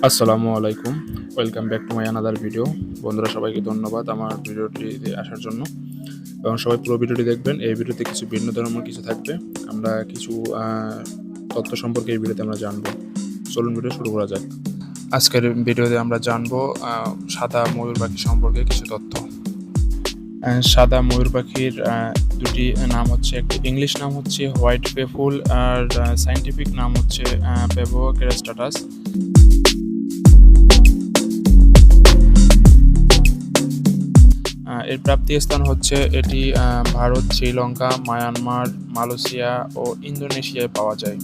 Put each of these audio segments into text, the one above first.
আসসালামু আলাইকুম। Welcome back to my another video. বন্ধুরা, সবাইকে ধন্যবাদ আমার ভিডিওটিতে আসার জন্য এবং সবাই পুরো ভিডিওটি দেখবেন। এই ভিডিওতে কিছু ভিন্ন ধর্মের কিছু থাকবে। আমরা কিছু তথ্য সম্পর্কে এই ভিডিওতে আমরা জানবো। চলুন ভিডিও শুরু করা যাক। আজকের ভিডিওতে আমরা জানবো সাদা ময়ূর পাখি সম্পর্কে কিছু তথ্য। সাদা ময়ূর পাখির দুটি নাম হচ্ছে, একটি ইংলিশ নাম হচ্ছে হোয়াইট পেফুল আর সায়েন্টিফিক নাম হচ্ছে পেভো কেরাস্টাটাস। এর প্রাপ্তি স্থান হচ্ছে এটি ভারত, শ্রীলঙ্কা, মায়ানমার, মালয়েশিয়া ও ইন্দোনেশিয়ায় পাওয়া যায়।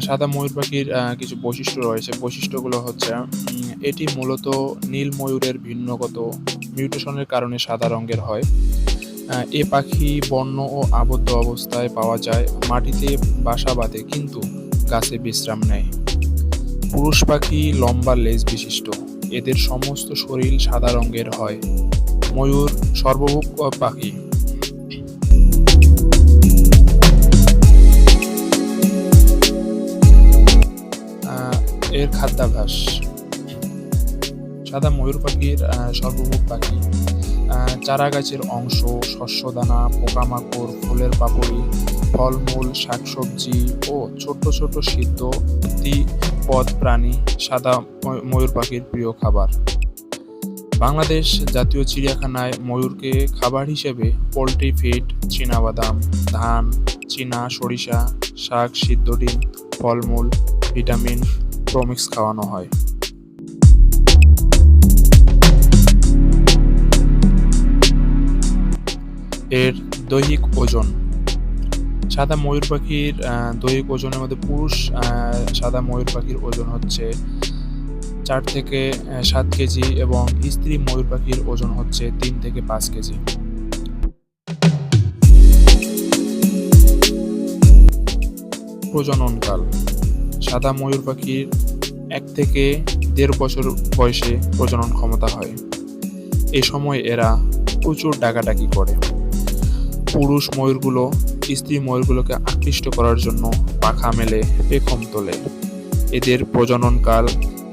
সাদা ময়ূর পাখির কিছু বৈশিষ্ট্য রয়েছে। বৈশিষ্ট্যগুলো হচ্ছে এটি মূলত নীল ময়ূরের ভিন্নগত মিউটেশনের কারণে সাদা রঙের হয়। এ পাখি বন্য ও আবদ্ধ অবস্থায় পাওয়া যায়, মাটিতে বাসা বাঁধে কিন্তু গাছে বিশ্রাম নেয়। পুরুষ পাখি লম্বা লেজ বিশিষ্ট, এদের সমস্ত শরীর সাদা রঙের হয়। ময়ূর সর্বভুক পাখি। এর খাদ্যাভ্যাস। সাদা ময়ূর পাখির সর্বভুক পাখি চারা গাছের অংশ, শস্যদানা, পোকামাকড়, ফুলের পাপড়ি, ফলমূল, শাকসবজি ও ছোট ছোট সিদ্ধ পদ প্রাণী সাদা ময়ূর পাখির প্রিয় খাবার। বাংলাদেশ জাতীয় চিড়িয়াখানায় ময়ূরকে খাবার হিসেবে পোলট্রি ফিড, চীনাবাদাম, ধান, চীনা সরিষা, শাক, সিদ্ধ ডিম, ফলমূল, ভিটামিন প্রমিক্স খাওয়ানো হয়। এর দৈহিক ওজন। সাদা ময়ূর পাখির দৈহিক ওজনের মধ্যে পুরুষ সাদা ময়ূর পাখির ওজন হচ্ছে 4 থেকে 7 কেজি এবং স্ত্রী ময়ূর পাখির ওজন হচ্ছে 3 থেকে 5 কেজি। প্রজননকাল। সাদা ময়ূর পাখির 1 থেকে 1.5 বছর বয়সে প্রজনন ক্ষমতা হয়। এই সময় এরা প্রচুর ডাকাডাকি করে। পুরুষ ময়ূরগুলো স্ত্রী ময়ূরগুলোকে আকৃষ্ট করার জন্য পাখা মেলে পেখম তোলে। এদের প্রজননকাল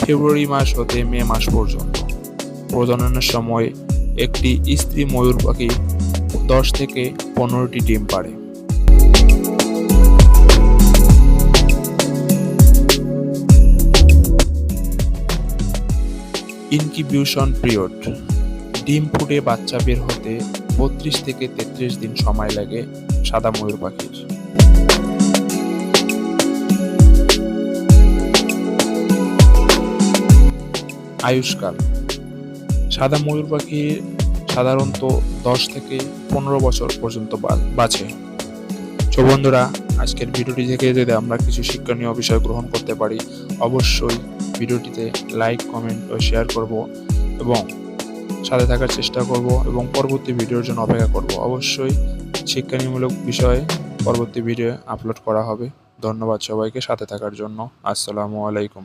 ফেব্রুয়ারি মাস হতে মে মাস পর্যন্ত। প্রজননের সময় একটি স্ত্রী ময়ূর পাখি 10 থেকে 15টি ডিম পাড়ে। Incubation period. ডিম ফুটে বাচ্চা বের হতে 32 থেকে 33 দিন সময় লাগে সাদা ময়ূর পাখির। আয়ুষ্কাল। সাদা ময়ূর পাখি সাধারণত 10 থেকে 15 বছর পর্যন্ত বাঁচে। তো বন্ধুরা, আজকের ভিডিওটি থেকে যদি আমরা কিছু শিক্ষণীয় বিষয় গ্রহণ করতে পারি, অবশ্যই ভিডিওটিতে লাইক, কমেন্ট ও শেয়ার করব এবং সাথে থাকার চেষ্টা করব এবং পরবর্তী ভিডিওর জন্য অপেক্ষা করব। অবশ্যই শিক্ষামূলক বিষয়ে পরবর্তী ভিডিও আপলোড করা হবে। ধন্যবাদ সবাইকে সাথে থাকার জন্য। আসসালামু আলাইকুম।